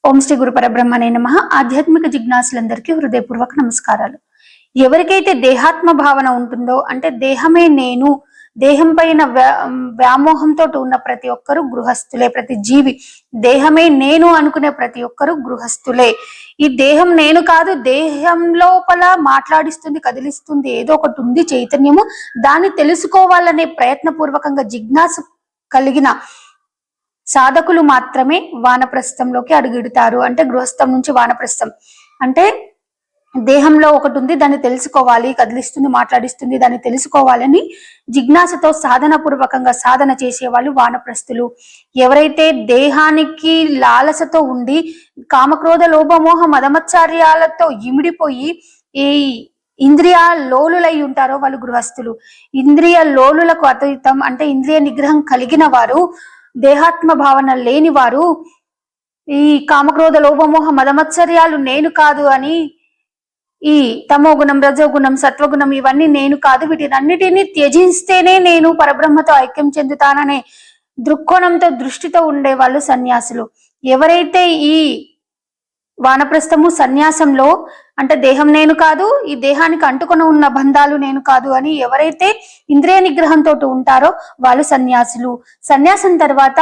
ఓం శ్రీ గురు పరబ్రహ్మణే నమః. ఆధ్యాత్మిక జిజ్ఞాసులందరికీ హృదయపూర్వక నమస్కారాలు. ఎవరికైతే దేహాత్మ భావన ఉంటుందో, అంటే దేహమే నేను, దేహం పైన వ్యామోహంతో ఉన్న ప్రతి ఒక్కరు గృహస్థులే. ప్రతి జీవి దేహమే నేను అనుకునే ప్రతి ఒక్కరు గృహస్థులే. ఈ దేహం నేను కాదు, దేహం లోపల మాట్లాడిస్తుంది, కదిలిస్తుంది, ఏదో ఒకటి ఉంది చైతన్యము. దాన్ని తెలుసుకోవాలనే ప్రయత్నపూర్వకంగా జిజ్ఞాసు కలిగిన సాధకులు మాత్రమే వానప్రస్థంలోకి అడుగుతారు. అంటే గృహస్థం నుంచి వానప్రస్థం అంటే దేహంలో ఒకటి ఉంది, దాన్ని తెలుసుకోవాలి, కదిలిస్తుంది, మాట్లాడిస్తుంది, దాన్ని తెలుసుకోవాలని జిజ్ఞాసతో సాధన పూర్వకంగా సాధన చేసేవాళ్ళు వానప్రస్థులు. ఎవరైతే దేహానికి లాలసతో ఉండి కామక్రోధ లోభమోహ మదమత్సర్యాలతో ఇమిడిపోయి ఈ ఇంద్రియ లోలులై ఉంటారో వాళ్ళు గృహస్థులు. ఇంద్రియ లోలులకు అతీతం అంటే ఇంద్రియ నిగ్రహం కలిగిన వారు, దేహాత్మ భావన లేని వారు, ఈ కామక్రోధ లోభమోహ మదమత్సర్యాలు నేను కాదు అని, ఈ తమో గుణం, రజోగుణం, సత్వగుణం ఇవన్నీ నేను కాదు, వీటినన్నిటినీ త్యజిస్తేనే నేను పరబ్రహ్మతో ఐక్యం చెందుతాననే దృక్కోణంతో దృష్టితో ఉండే వాళ్ళు సన్యాసులు. ఎవరైతే ఈ వానప్రస్థము సన్యాసంలో అంటే దేహం నేను కాదు, ఈ దేహానికి అంటుకొని ఉన్న బంధాలు నేను కాదు అని ఎవరైతే ఇంద్రియ నిగ్రహంతో ఉంటారో వాళ్ళు సన్యాసులు. సన్యాసం తర్వాత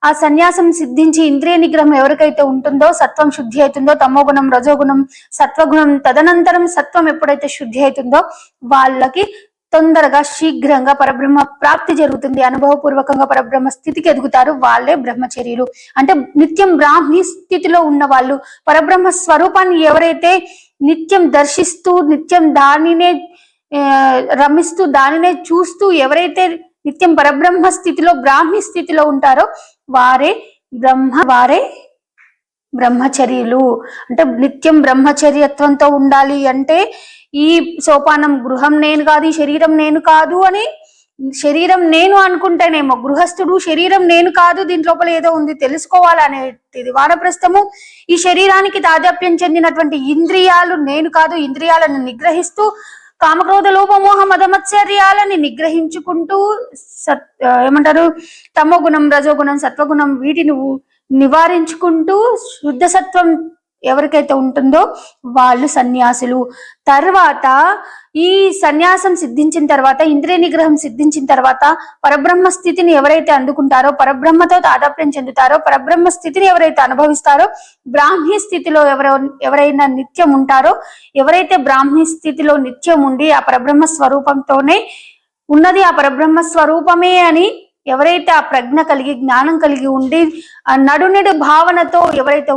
ఆ సన్యాసం సిద్ధించి ఇంద్రియ నిగ్రహం ఎవరికైతే ఉంటుందో, సత్వం శుద్ధి అవుతుందో, తమోగుణం, రజోగుణం, సత్వగుణం తదనంతరం సత్వం ఎప్పుడైతే శుద్ధి అవుతుందో వాళ్ళకి తొందరగా శీఘ్రంగా పరబ్రహ్మ ప్రాప్తి జరుగుతుంది. అనుభవపూర్వకంగా పరబ్రహ్మ స్థితికి ఎదుగుతారు. వాళ్ళే బ్రహ్మచర్యులు. అంటే నిత్యం బ్రాహ్మీ స్థితిలో ఉన్న వాళ్ళు, పరబ్రహ్మ స్వరూపాన్ని ఎవరైతే నిత్యం దర్శిస్తూ, నిత్యం దానినే రమిస్తూ, దానినే చూస్తూ ఎవరైతే నిత్యం పరబ్రహ్మ స్థితిలో, బ్రాహ్మీ స్థితిలో ఉంటారో వారే బ్రహ్మచర్యులు. అంటే నిత్యం బ్రహ్మచర్యత్వంతో ఉండాలి. అంటే ఈ సోపానం గృహం నేను కాదు, ఈ శరీరం నేను కాదు అని, శరీరం నేను అనుకుంటేనేమో గృహస్థుడు శరీరం నేను కాదు, దీంట్లోపల ఏదో ఉంది తెలుసుకోవాలనేది వానప్రస్థము. ఈ శరీరానికి తాదాప్యం చెందినటువంటి ఇంద్రియాలు నేను కాదు, ఇంద్రియాలను నిగ్రహిస్తూ కామక్రోధ లోపమోహ మదమత్సర్యాలని నిగ్రహించుకుంటూ ఏమంటారు తమో గుణం, రజోగుణం, సత్వగుణం వీటిని నివారించుకుంటూ శుద్ధ సత్వం ఎవరికైతే ఉంటుందో వాళ్ళు సన్యాసులు. తర్వాత ఈ సన్యాసం సిద్ధించిన తర్వాత, ఇంద్రియ నిగ్రహం సిద్ధించిన తర్వాత పరబ్రహ్మ స్థితిని ఎవరైతే అందుకుంటారో, పరబ్రహ్మతో తాదాప్యం చెందుతారో, పరబ్రహ్మ స్థితిని ఎవరైతే అనుభవిస్తారో, బ్రాహ్మీ స్థితిలో ఎవరైనా నిత్యం ఉంటారో, ఎవరైతే బ్రాహ్మీ స్థితిలో నిత్యం ఉండి ఆ పరబ్రహ్మ స్వరూపంతోనే ఉన్నది ఆ పరబ్రహ్మ స్వరూపమే అని ఎవరైతే ఆ ప్రజ్ఞ కలిగి, జ్ఞానం కలిగి ఉండి ఆ నడునెడు భావనతో ఎవరైతే